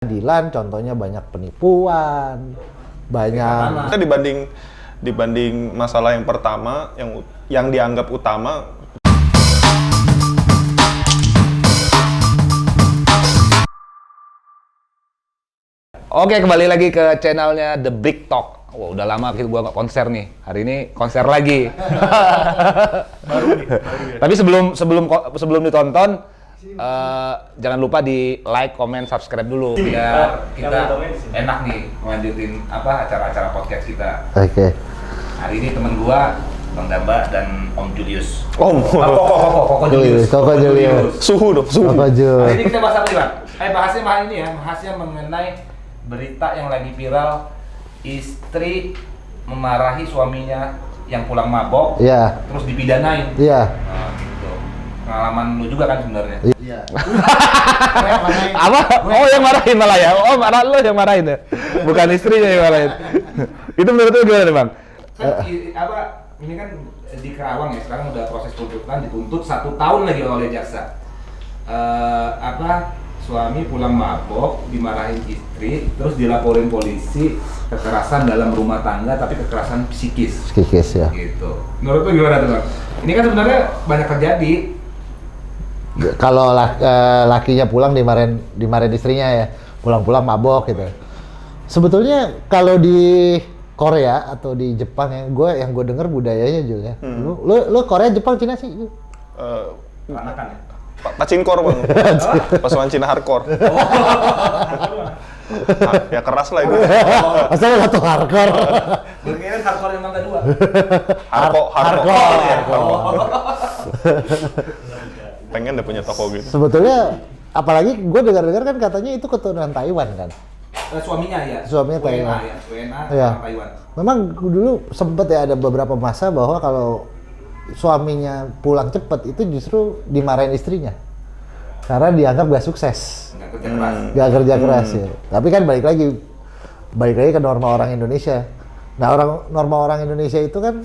Pengadilan contohnya banyak penipuan, banyak Kita dibanding masalah yang pertama yang dianggap utama. Oke, kembali lagi ke channelnya The Big Talk. Wah, udah lama gua nggak konser nih. Hari ini konser lagi. Baru nih. Tapi sebelum ditonton, jangan lupa di like, comment, subscribe dulu biar kita enak nih melanjutin acara-acara podcast kita. Oke. Hari ini temen gua Bang Damba dan Om Julius. Koko Julius. Suhu dong, suhu. Hari ini kita bahas apa nih, Bang? Bahasnya mengenai berita yang lagi viral, istri memarahi suaminya yang pulang mabok, terus dipidanain. Iya. Nah, gitu. Pengalaman lu juga kan sebenarnya. Iya. Apa? Oh, yang marahin malah ya? Oh, marah lu yang marahin ya? Bukan istrinya yang marahin. Itu menurut lu gimana nih, Bang? Ini kan di Kerawang ya, sekarang udah proses tuntutan, dituntut 1 tahun lagi oleh jaksa. Suami pulang mabok, dimarahin istri, terus dilaporin polisi kekerasan dalam rumah tangga, tapi kekerasan psikis. Psikis ya. Gitu. Menurut lu gimana tuh, Bang? Ini kan sebenarnya banyak terjadi. Kalau lakinya pulang dimarahin istrinya ya, pulang-pulang mabok gitu. Sebetulnya kalau di Korea atau di Jepang yang gue denger budayanya Jul ya. Lu Korea, Jepang, Cina sih? Anakan ya? Pacinkor bang, pasukan Cina hardcore. Ya keras lah itu. Asal satu hardcore. Mungkin hardcore yang mangga 2. Hardcore. Pengen deh punya toko gitu. Sebetulnya, apalagi gue dengar kan katanya itu keturunan Taiwan kan? Suaminya ya? Suaminya Taiwan. WNA ya. Taiwan. Memang dulu sempet ya ada beberapa masa bahwa kalau suaminya pulang cepet itu justru dimarahin istrinya. Karena dianggap gak sukses. Gak kerja keras ya. Tapi kan balik lagi ke norma orang Indonesia. Nah norma orang Indonesia itu kan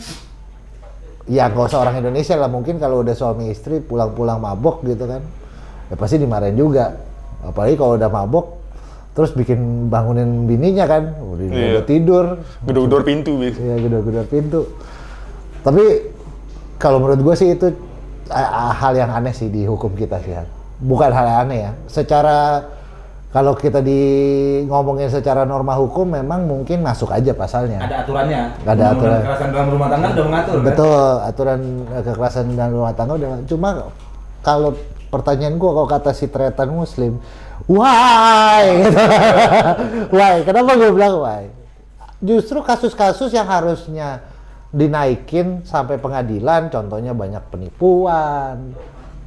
ya gak usah orang Indonesia lah, mungkin kalau udah suami istri pulang-pulang mabok gitu kan, ya pasti dimarahin juga. Apalagi kalau udah mabok terus bangunin bininya kan, udah tidur, Gedor-gedor pintu bis. Iya, gedor-gedor pintu. Tapi kalau menurut gue sih itu hal yang aneh sih di hukum kita sih. Bukan hal yang aneh ya. Secara kalau kita ngomongin secara norma hukum memang mungkin masuk aja pasalnya. Ada aturannya. Ada aturan. Kekerasan dalam rumah tangga udah mengatur. Betul, kan? Aturan kekerasan dalam rumah tangga udah. Cuma kalau pertanyaan gua, kalau kata si tretan muslim, why? Why? Kenapa gua bilang why? Justru kasus-kasus yang harusnya dinaikin sampai pengadilan, contohnya banyak penipuan,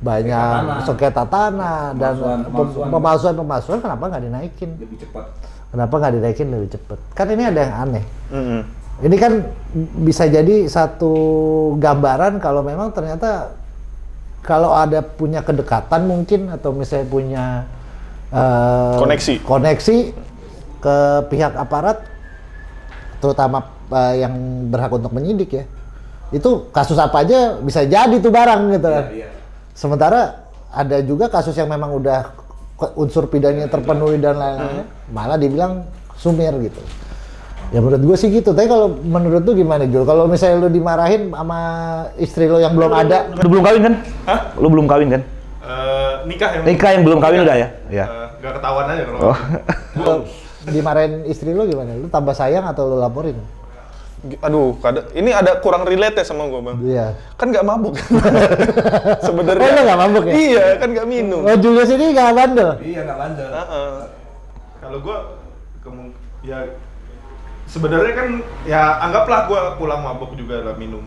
banyak sengketa tanah dan pemalsuan, kenapa nggak dinaikin? Lebih cepat. Kenapa nggak dinaikin lebih cepat? Kan ini ada yang aneh. Ini kan bisa jadi satu gambaran kalau memang ternyata kalau ada punya kedekatan mungkin atau misalnya punya koneksi ke pihak aparat, terutama yang berhak untuk menyidik ya, itu kasus apa aja bisa jadi tuh barang gitu kan. Iya. Sementara ada juga kasus yang memang udah unsur pidananya terpenuhi dan lain-lainnya, malah dibilang sumir gitu. Ya menurut gue sih gitu. Tapi kalau menurut lu gimana Jul? Kalau misalnya lu dimarahin sama istri lo yang belum ada, lu belum kawin kan? Hah? Lu belum kawin kan? Nikah yang belum kawin udah ya? Iya. Gak ketahuan aja kalau. Dimarahin istri lo gimana? Lu tambah sayang atau lu laporin? Aduh, ini ada kurang relate ya sama gue bang. Iya. Kan nggak mabuk. Sebenarnya. Oh, lu nggak mabuk ya? Iya, kan nggak minum. Oh, Julius ini nggak bandel? Iya, nggak bandel. Kalau gue, ya sebenarnya kan ya anggaplah gue pulang mabuk juga lah minum.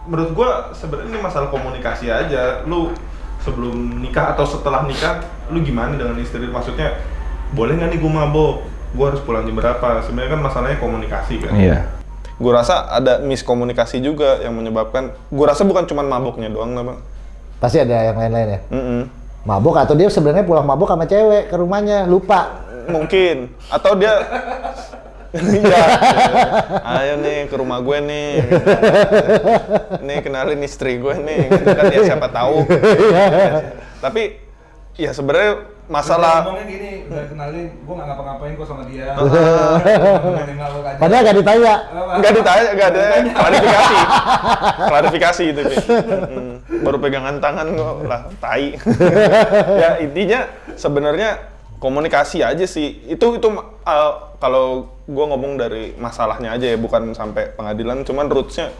Menurut gue sebenarnya ini masalah komunikasi aja. Lu sebelum nikah atau setelah nikah, lu gimana dengan istri? Maksudnya boleh nggak nih gue mabuk? Gue harus pulang jam berapa? Sebenarnya kan masalahnya komunikasi kan. Iya. Gue rasa ada miskomunikasi juga yang menyebabkan. Gue rasa bukan cuma mabuknya doang lah bang. Pasti ada yang lain-lain ya. Mabuk atau dia sebenarnya pulang mabuk sama cewek ke rumahnya, lupa. Mungkin. Atau dia Iya. Ayo nih ke rumah gue nih. Nih kenalin istri gue nih. Gitu kan ya siapa tahu. Tapi ya sebenarnya masalah ngomongnya gini, udah kenalin, gue nggak ngapa-ngapain kok sama dia. Padahal nggak ditanya. nggak ditanya, nggak ada klarifikasi itu. Baru pegangan tangan kok lah, tai. Ya intinya sebenarnya komunikasi aja sih. Itu kalau gue ngomong dari masalahnya aja ya, bukan sampai pengadilan. Cuman rootsnya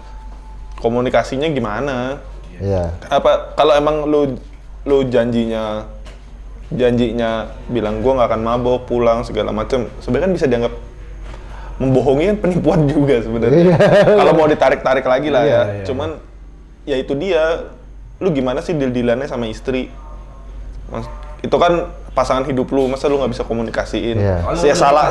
komunikasinya gimana? Iya. Apa kalau emang lu janjinya bilang gue nggak akan mabok, pulang segala macem, sebenarnya kan bisa dianggap membohongi, kan penipuan juga sebenarnya. Kalau mau ditarik-tarik lagi lah ya. Cuman ya itu dia, lu gimana sih deal-dealannya sama istri? Itu kan pasangan hidup lu, masa lu nggak bisa komunikasiin? Saya salah.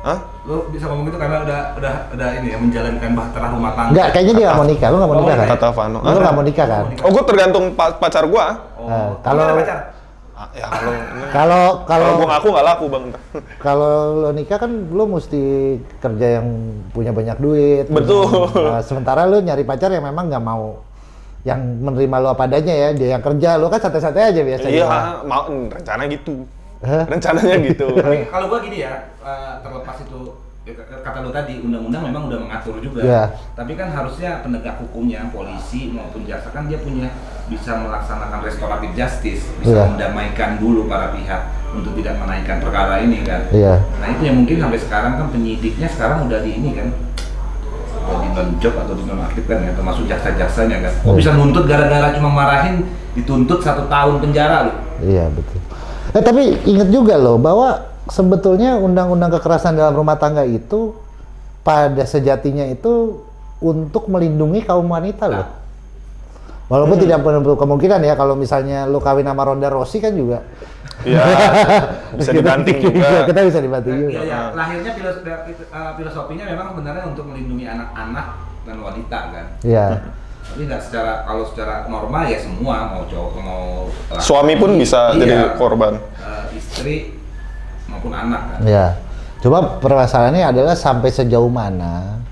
Hah? Lu bisa ngomong gitu karena udah ini ya, menjalankan bahtera rumah tangga. Enggak, kayaknya dia nggak mau nikah. Lu nggak mau nikah kan? Kata Vano. Lu nggak mau nikah kan? Oh, gue tergantung pacar gua. Ya, Kalau gua ngaku nggak laku bang. Kalau lo nikah kan lo mesti kerja yang punya banyak duit. Betul. Nah, sementara lo nyari pacar yang memang nggak mau yang menerima lo apa adanya ya, dia yang kerja, lo kan santai-santai aja biasanya. Iya, mau rencana gitu. Rencananya gitu. Tapi kalau gua gini ya, terlepas itu kata lo tadi, undang-undang memang udah mengatur juga. Iya. Tapi kan harusnya penegak hukumnya, polisi maupun jaksa kan dia punya bisa melaksanakan restoratif justice, bisa mendamaikan dulu para pihak untuk tidak menaikkan perkara ini kan. Iya. Nah itu yang mungkin sampai sekarang kan penyidiknya sekarang udah di ini kan, udah di non-job atau di nonaktifkan ya, termasuk jaksa-jaksanya kan. Kok bisa nuntut gara-gara cuma marahin, dituntut 1 tahun penjara loh. Iya betul. Tapi ingat juga loh bahwa sebetulnya undang-undang kekerasan dalam rumah tangga itu pada sejatinya itu untuk melindungi kaum wanita loh. Walaupun tidak menutup kemungkinan ya, kalau misalnya lu kawin sama Ronda Rossi kan juga. Iya. Bisa dibanting juga. Kita bisa dibanting juga. Iya, lahirnya filosofinya memang sebenarnya untuk melindungi anak-anak dan wanita kan. Iya. Tapi nggak kalau secara normal ya semua, mau cowok mau Suami pun bisa jadi korban. Istri maupun anak kan. Iya. Coba permasalahannya adalah sampai sejauh mana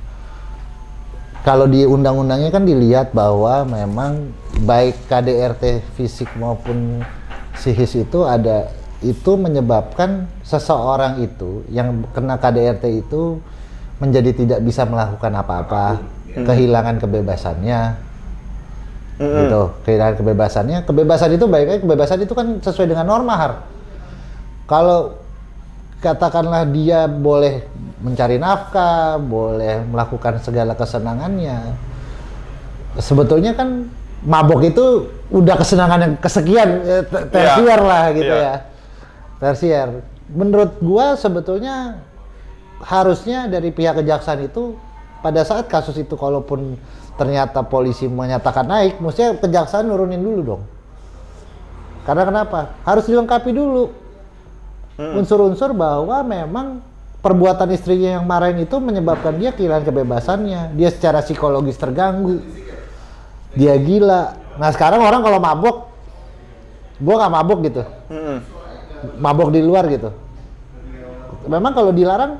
kalau di undang-undangnya kan dilihat bahwa memang baik KDRT fisik maupun psikis itu menyebabkan seseorang itu yang kena KDRT itu menjadi tidak bisa melakukan apa-apa, kehilangan kebebasannya. Gitu, kehilangan kebebasannya. Kebebasan itu baiknya kebebasan itu kan sesuai dengan norma, Har. Kalau katakanlah dia boleh mencari nafkah, boleh melakukan segala kesenangannya. Sebetulnya kan mabok itu udah kesenangan yang kesekian, tersier lah gitu ya. Tersier. Menurut gua sebetulnya harusnya dari pihak kejaksaan itu pada saat kasus itu kalaupun ternyata polisi menyatakan naik, mestinya kejaksaan nurunin dulu dong. Karena kenapa? Harus dilengkapi dulu unsur-unsur bahwa memang perbuatan istrinya yang marahin itu menyebabkan dia kehilangan kebebasannya, dia secara psikologis terganggu, dia gila. Nah sekarang orang kalau mabok, gua nggak mabok gitu, mabok di luar gitu. Memang kalau dilarang,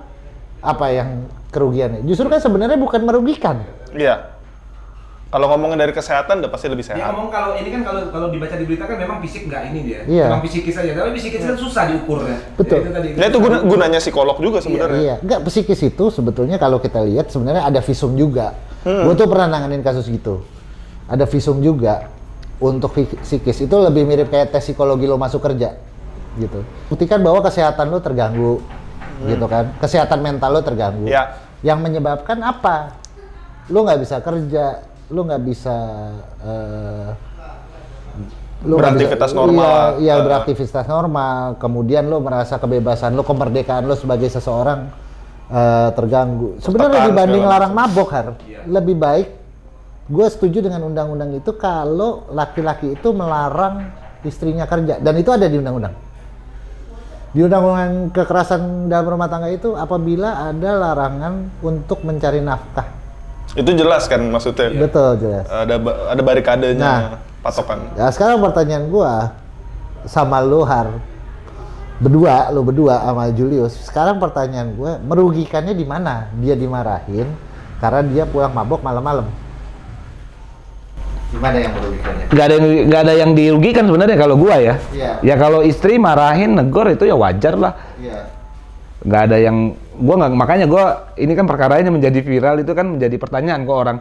apa yang kerugiannya? Justru kan sebenarnya bukan merugikan. Iya. Kalau ngomongin dari kesehatan udah pasti lebih sehat. Dia ngomong kalau ini kan kalau dibaca di berita kan memang fisik nggak ini dia, Iya. memang psikis aja. Tapi psikis kan susah diukurnya. Betul. Nah itu gunanya psikolog juga sebenarnya. Iya, enggak, psikis itu sebetulnya kalau kita lihat sebenarnya ada visum juga. Gue tuh pernah nanganin kasus gitu. Ada visum juga untuk psikis itu lebih mirip kayak tes psikologi lo masuk kerja gitu. Buktikan bahwa kesehatan lo terganggu gitu kan. Kesehatan mental lo terganggu. Iya. Yang menyebabkan apa? Lo nggak bisa kerja, lo nggak bisa beraktivitas normal. Iya, beraktivitas normal. Kemudian lo merasa kebebasan lo, kemerdekaan lo sebagai seseorang terganggu. Sebenarnya dibanding larang mabok, Har, lebih baik. Gue setuju dengan undang-undang itu kalau laki-laki itu melarang istrinya kerja, dan itu ada di undang-undang. Di undang-undang kekerasan dalam rumah tangga itu apabila ada larangan untuk mencari nafkah. Itu jelas kan maksudnya? Betul, jelas. Ada barikadenya, patokan. Nah, sekarang pertanyaan gua sama lu, Har, lu berdua sama Julius. Sekarang pertanyaan gua, merugikannya di mana? Dia dimarahin karena dia pulang mabok malam-malam. Gimana yang merugikannya? Nggak ada yang dirugikan sebenarnya kalau gua ya. Iya. Ya kalau istri marahin, negor itu ya wajar lah. Iya. Nggak ada yang makanya gua ini kan perkaranya menjadi viral itu kan menjadi pertanyaan kok orang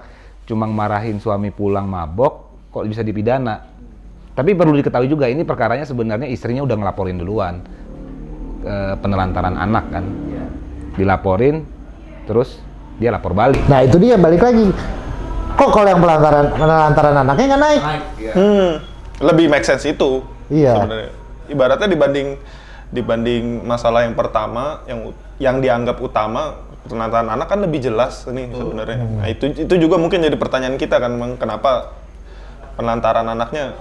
cuma marahin suami pulang mabok kok bisa dipidana. Tapi perlu diketahui juga ini perkaranya sebenarnya istrinya udah ngelaporin duluan penelantaran anak kan. Iya. Dilaporin terus dia lapor balik. Nah itu dia balik lagi. Kok kalau yang penelantaran anaknya nggak naik? Ya. Lebih make sense itu. Iya. Sebenarnya. Ibaratnya dibanding masalah yang pertama yang dianggap utama, penelantaran anak kan lebih jelas nih sebenarnya. Nah, itu juga mungkin jadi pertanyaan kita kan, Bang, kenapa penelantaran anaknya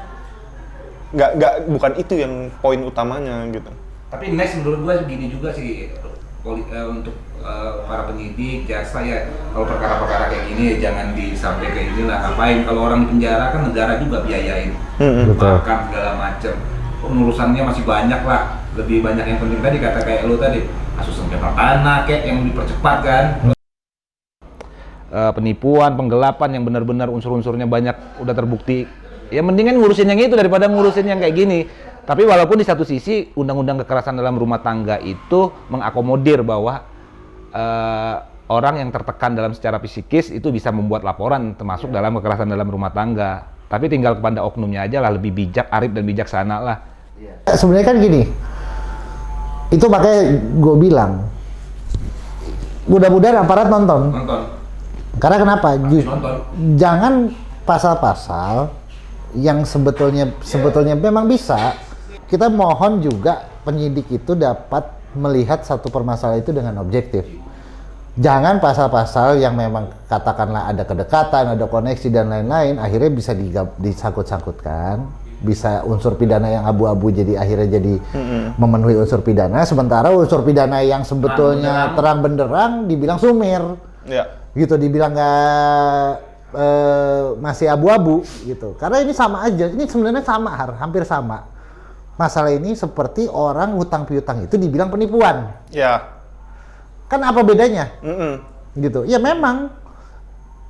bukan itu yang poin utamanya gitu. Tapi next menurut gue gini juga sih untuk para penyidik, jaksa ya kalau perkara-perkara kayak gini ya jangan disampai kayak gini lah. Ngapain kalau orang di penjara kan negara juga biayain, makan segala macem. Pengurusannya masih banyak lah, lebih banyak yang penting tadi kata kayak lu tadi kasus sengketa tanah kayak yang dipercepat kan. Penipuan, penggelapan yang benar-benar unsur-unsurnya banyak udah terbukti. Ya mendingan ngurusin yang itu daripada ngurusin yang kayak gini. Tapi walaupun di satu sisi undang-undang kekerasan dalam rumah tangga itu mengakomodir bahwa orang yang tertekan dalam secara psikis itu bisa membuat laporan termasuk dalam kekerasan dalam rumah tangga. Tapi tinggal kepada oknumnya aja lah, lebih bijak, arif dan bijaksana lah. Sebenarnya kan gini, itu makanya gue bilang, mudah-mudahan aparat nonton. Karena kenapa? Jangan pasal-pasal yang sebetulnya memang bisa. Kita mohon juga penyidik itu dapat melihat satu permasalahan itu dengan objektif. Jangan pasal-pasal yang memang katakanlah ada kedekatan, ada koneksi dan lain-lain, akhirnya bisa disangkut-sangkutkan, bisa unsur pidana yang abu-abu jadi akhirnya jadi memenuhi unsur pidana, sementara unsur pidana yang sebetulnya terang benderang dibilang sumir, gitu, dibilang nggak masih abu-abu gitu. Karena ini sama aja, ini sebenarnya sama, hampir sama. Masalah ini seperti orang hutang piutang itu dibilang penipuan. Ya. Kan apa bedanya? Gitu. Ya memang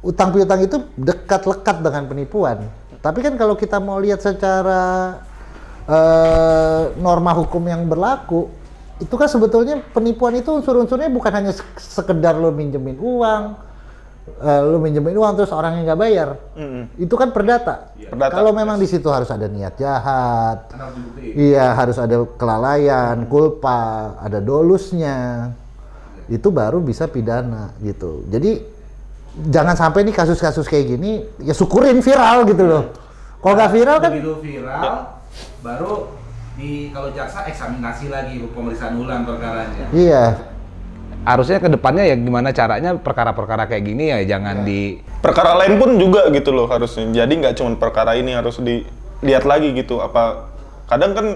utang piutang itu dekat lekat dengan penipuan. Tapi kan kalau kita mau lihat secara norma hukum yang berlaku, itu kan sebetulnya penipuan itu unsur-unsurnya bukan hanya sekedar lo minjemin uang, terus orangnya nggak bayar. Itu kan perdata. Kalau memang di situ harus ada niat jahat, iya harus ada kelalaian, kulpa, ada dolusnya, itu baru bisa pidana gitu. Jadi jangan sampai nih kasus-kasus kayak gini ya syukurin viral gitu loh. Kalau nggak viral kan begitu viral baru kalau jaksa eksaminasi lagi pemeriksaan ulang perkaranya. Iya. Harusnya ke depannya ya gimana caranya perkara-perkara kayak gini ya jangan di perkara lain pun juga gitu loh harusnya. Jadi nggak cuma perkara ini, harus dilihat lagi gitu. Apa kadang kan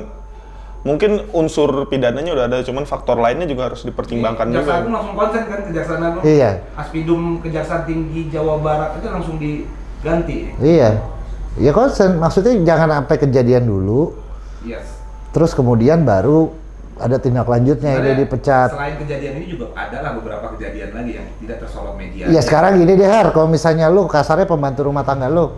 mungkin unsur pidananya udah ada, cuman faktor lainnya juga harus dipertimbangkan juga. Kejaksaan Agung langsung konsen kan, Kejaksaan Agung. Iya. Aspidum Kejaksaan Tinggi Jawa Barat itu langsung diganti. Iya. Ya konsen, maksudnya jangan sampai kejadian dulu. Yes. Terus kemudian baru ada tindak lanjutnya, ini dipecat. Selain kejadian ini juga ada lah beberapa kejadian lagi yang tidak tersorot media. Ya sekarang gini deh Har, kalau misalnya lu kasarnya pembantu rumah tangga lu,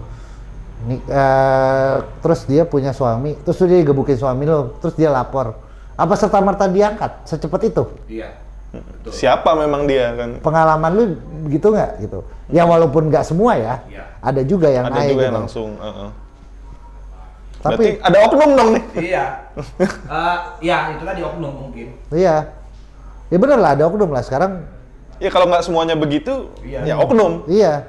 terus dia punya suami, terus dia gebukin suami lu, terus dia lapor, apa serta-merta diangkat secepat itu? Iya. Betul. Siapa memang dia kan? Pengalaman lu gitu nggak gitu? Ya walaupun nggak semua ya, ada juga yang ada naik juga gitu. yang langsung. Tapi berarti ada oknum dong nih. Iya. Ya itu tadi oknum mungkin. Iya. Ya bener lah, ada oknum lah sekarang. Ya kalau nggak semuanya begitu, ya oknum. Iya.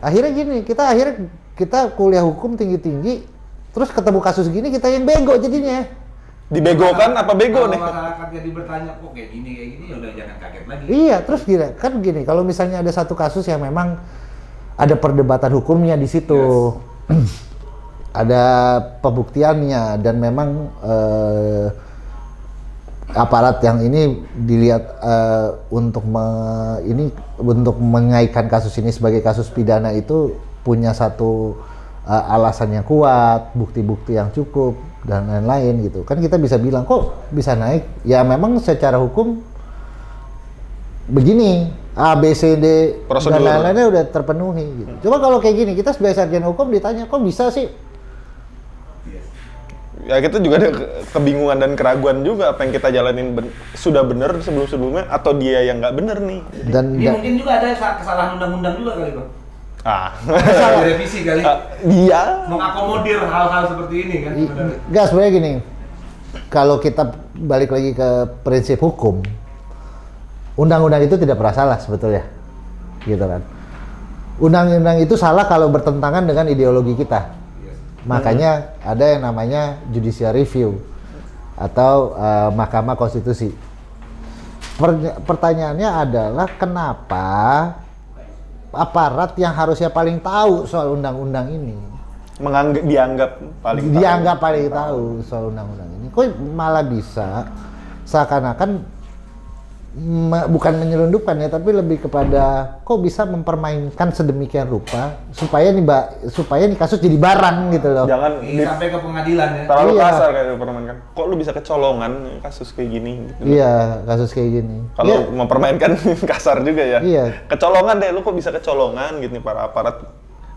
Akhirnya gini, kita kuliah hukum tinggi-tinggi, terus ketemu kasus gini kita yang bego jadinya. Dibegokan apa bego nih? Kalau masyarakat jadi bertanya kok kayak gini ya udah jangan kaget lagi. Iya, terus gini, kalau misalnya ada satu kasus yang memang ada perdebatan hukumnya di situ. Yes. Ada pembuktiannya dan memang aparat yang ini dilihat untuk mengaitkan kasus ini sebagai kasus pidana itu punya satu alasan yang kuat, bukti-bukti yang cukup dan lain-lain gitu. Kan kita bisa bilang kok bisa naik? Ya memang secara hukum begini, A, B, C, D Prosedur. dan lain-lainnya udah terpenuhi gitu. Coba kalau kayak gini, kita sebagai sarjana hukum ditanya, kok bisa sih? Ya kita juga ada kebingungan dan keraguan juga apa yang kita jalanin sudah benar sebelum-sebelumnya atau dia yang nggak benar nih. Ini mungkin juga ada kesalahan undang-undang juga kali Bang. Direvisi kali. Iya. Mengakomodir hal-hal seperti ini kan sebenarnya. Enggak, sebenarnya gini. Kalau kita balik lagi ke prinsip hukum, undang-undang itu tidak pernah salah sebetulnya. Gitu kan. Undang-undang itu salah kalau bertentangan dengan ideologi kita. Makanya ada yang namanya judicial review atau Mahkamah Konstitusi. Pertanyaannya adalah kenapa aparat yang harusnya paling tahu soal undang-undang ini dianggap paling tahu soal undang-undang ini, kok malah bisa seakan-akan bukan menyelundupkan ya, tapi lebih kepada kok bisa mempermainkan sedemikian rupa supaya nih kasus jadi barang gitu loh. Jangan sampai ke pengadilan ya. Terlalu kasar kayak dipermainkan. Kok lu bisa kecolongan kasus kayak gini gitu. Iya, kasus kayak gini. Kalau mempermainkan kasar juga ya. Iya. Kecolongan deh, lu kok bisa kecolongan gitu nih para aparat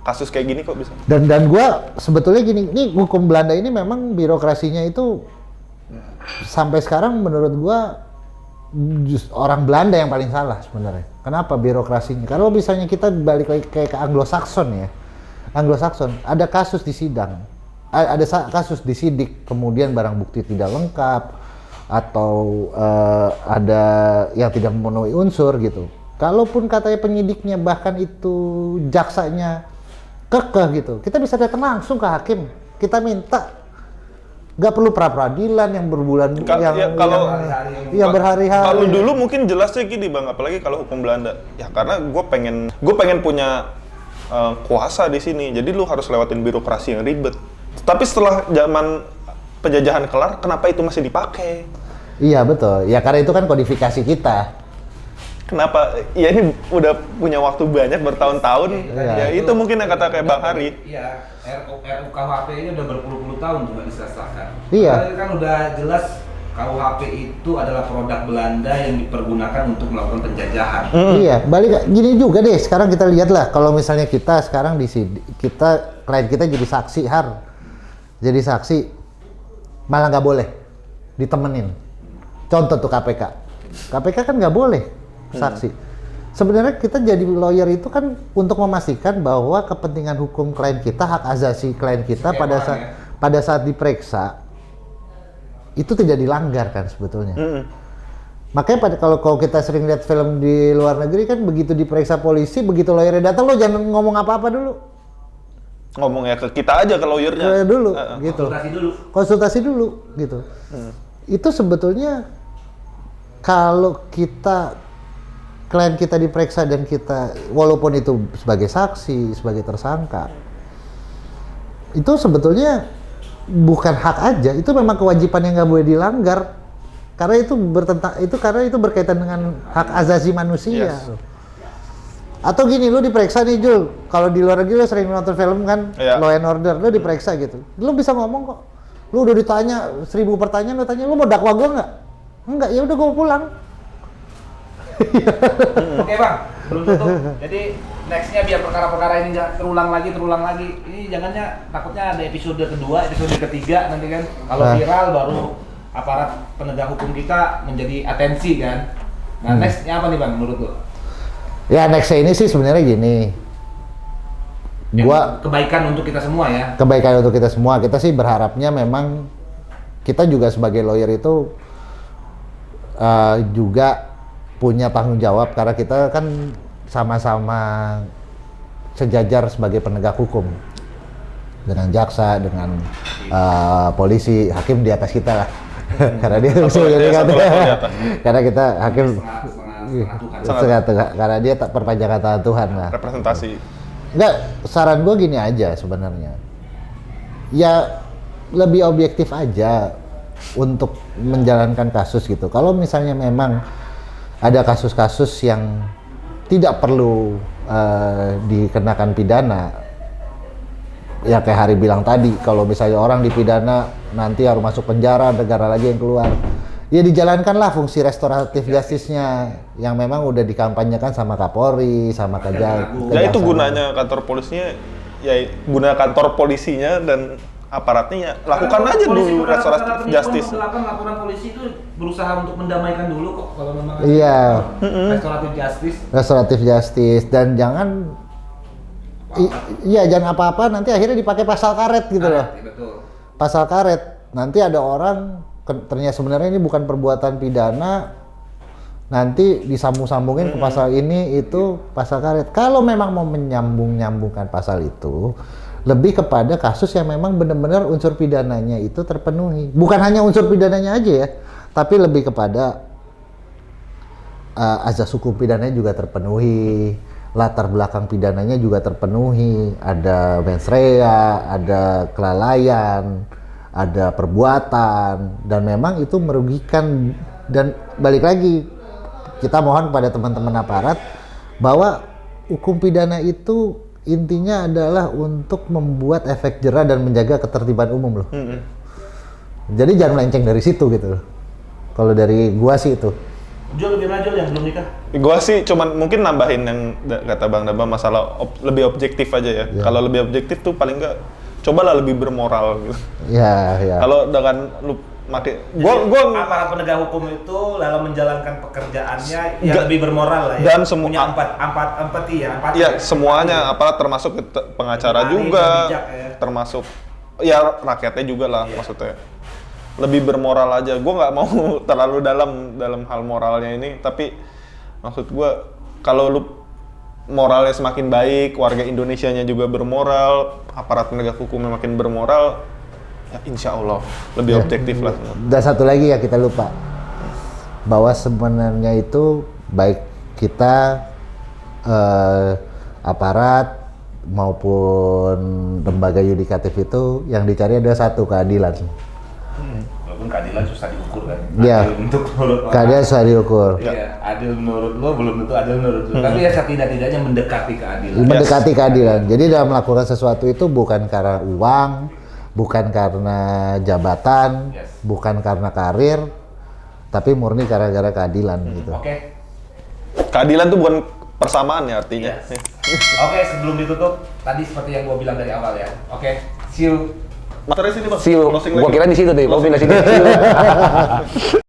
kasus kayak gini kok bisa. Dan gua sebetulnya gini, nih hukum Belanda ini memang birokrasinya itu sampai sekarang menurut gua orang Belanda yang paling salah sebenarnya. Kenapa birokrasinya? Kalau misalnya kita balik lagi kayak ke Anglo-Saxon ya. Anglo-Saxon ada kasus di sidang. Ada kasus disidik, kemudian barang bukti tidak lengkap atau ada yang tidak memenuhi unsur gitu. Kalaupun katanya penyidiknya bahkan itu jaksanya kekeh gitu, kita bisa datang langsung ke hakim. Kita minta, nggak perlu pra-peradilan yang berbulan yang berhari-hari. Kalau dulu mungkin jelasnya gini Bang, apalagi kalau hukum Belanda. Ya karena gue pengen punya kuasa di sini. Jadi lu harus lewatin birokrasi yang ribet. Tapi setelah zaman penjajahan kelar, kenapa itu masih dipakai? Iya betul. Ya karena itu kan kodifikasi kita. Kenapa? Ya ini udah punya waktu banyak bertahun-tahun. Ya itu mungkin yang kata kayak Bang Hari. Iya, RUKHP ini udah berpuluh-puluh tahun juga disahkan. Iya. Kan udah jelas KUHP itu adalah produk Belanda yang dipergunakan untuk melakukan penjajahan. Iya, balik gini juga deh. Sekarang kita lihatlah kalau misalnya kita sekarang klien kita jadi saksi jadi saksi malah nggak boleh ditemenin. Contoh tuh KPK kan nggak boleh saksi. Sebenarnya kita jadi lawyer itu kan untuk memastikan bahwa kepentingan hukum klien kita, hak asasi klien kita pada saat diperiksa itu tidak dilanggar kan sebetulnya. Makanya kalau kita sering lihat film di luar negeri kan begitu diperiksa polisi, begitu lawyernya datang lo jangan ngomong apa-apa dulu. Ngomongnya ke kita aja, ke lawyernya. Dulu gitu. Konsultasi dulu gitu. Itu sebetulnya kalau klien kita diperiksa dan kita walaupun itu sebagai saksi, sebagai tersangka, itu sebetulnya bukan hak aja, itu memang kewajiban yang nggak boleh dilanggar karena itu berkaitan dengan hak asasi manusia. Yes. Atau gini, lu diperiksa nih Jul, kalau di luar negeri lu sering nonton film kan, Law and Order, lu diperiksa gitu, lu bisa ngomong kok, lu udah ditanya 1000 pertanyaan, lu tanya lu mau dakwa gua nggak? Enggak, ya udah gua pulang. Oke Bang, belum tutup. Jadi nextnya biar perkara-perkara ini nggak terulang lagi. Ini jangannya takutnya ada episode kedua, episode ketiga nanti kan. Kalau viral baru aparat penegak hukum kita menjadi atensi kan. Nah nextnya apa nih Bang menurut lo? Ya nextnya ini sih sebenarnya gini. Kebaikan untuk kita semua ya. Kebaikan untuk kita semua. Kita sih berharapnya memang kita juga sebagai lawyer itu juga punya tanggung jawab karena kita kan sama-sama sejajar sebagai penegak hukum dengan jaksa, dengan polisi, hakim di atas kita lah. Karena dia karena kita hakim karena dia tak perpanjangan tangan Tuhan lah. Representasi. Enggak, saran gue gini aja sebenarnya. Ya lebih objektif aja untuk menjalankan kasus gitu. Kalau misalnya memang ada kasus-kasus yang tidak perlu dikenakan pidana, ya kayak Hari bilang tadi, kalau misalnya orang dipidana nanti harus masuk penjara, negara lagi yang keluar. Ya dijalankanlah fungsi restoratif justice-nya yang memang udah dikampanyekan sama Kapolri, sama Kejaksaan. Ya itu gunanya kantor polisinya, ya guna kantor polisinya dan aparatnya ya lakukan aja dulu restoratif justice. Laporan polisi itu berusaha untuk mendamaikan dulu kok kalau memang Iya. restoratif justice. Restoratif justice dan jangan iya jangan apa-apa nanti akhirnya dipakai pasal karet gitu loh. Betul. Pasal karet. Nanti ada orang ternyata sebenarnya ini bukan perbuatan pidana, nanti disambung-sambungin ke pasal ini itu pasal karet. Kalau memang mau menyambung-nyambungkan pasal itu, lebih kepada kasus yang memang benar-benar unsur pidananya itu terpenuhi. Bukan hanya unsur pidananya aja ya, tapi lebih kepada azas hukum pidananya juga terpenuhi, latar belakang pidananya juga terpenuhi, ada mens rea, ada kelalaian, ada perbuatan, dan memang itu merugikan. Dan balik lagi, kita mohon kepada teman-teman aparat bahwa hukum pidana itu intinya adalah untuk membuat efek jera dan menjaga ketertiban umum loh. Jadi jangan melenceng dari situ gitu loh. Kalau dari gua sih itu. Jul, gimana Jul yang belum nikah? Gua sih cuman mungkin nambahin yang kata Bang Daba masalah lebih objektif aja ya. Kalau lebih objektif tuh paling enggak cobalah lebih bermoral gitu. Ya. Kalau dengan lu pakai gua aparat penegak hukum itu dalam menjalankan pekerjaannya yang lebih bermoral lah ya. Dan semua punya empati ya. Iya, semuanya aparat termasuk pengacara juga, bijak, ya. termasuk ya rakyatnya juga lah maksudnya. Lebih bermoral aja. Gue nggak mau terlalu dalam hal moralnya ini, tapi maksud gue kalau lu moralnya semakin baik, warga Indonesianya juga bermoral, aparat penegak hukumnya makin bermoral, ya insya Allah lebih objektif lah. Dan satu lagi ya kita lupa, bahwa sebenarnya itu baik kita aparat maupun lembaga yudikatif itu yang dicari ada satu, keadilan. Walaupun keadilan susah diukur kan. Iya. Untuk menurut Keadilan susah diukur. Iya, adil menurut lo belum tentu adil menurut lo. Tapi ya setidak-tidaknya mendekati keadilan. Mendekati keadilan. Jadi dalam melakukan sesuatu itu bukan karena uang, bukan karena jabatan, bukan karena karir, tapi murni gara-gara keadilan gitu. Oke. Keadilan tuh bukan persamaan ya artinya. Oke, sebelum ditutup, tadi seperti yang gua bilang dari awal ya. Oke, see you. Materi sini Bang. See you. Closing Gua lagi. kira di situ deh. Gua bilang situ. See you.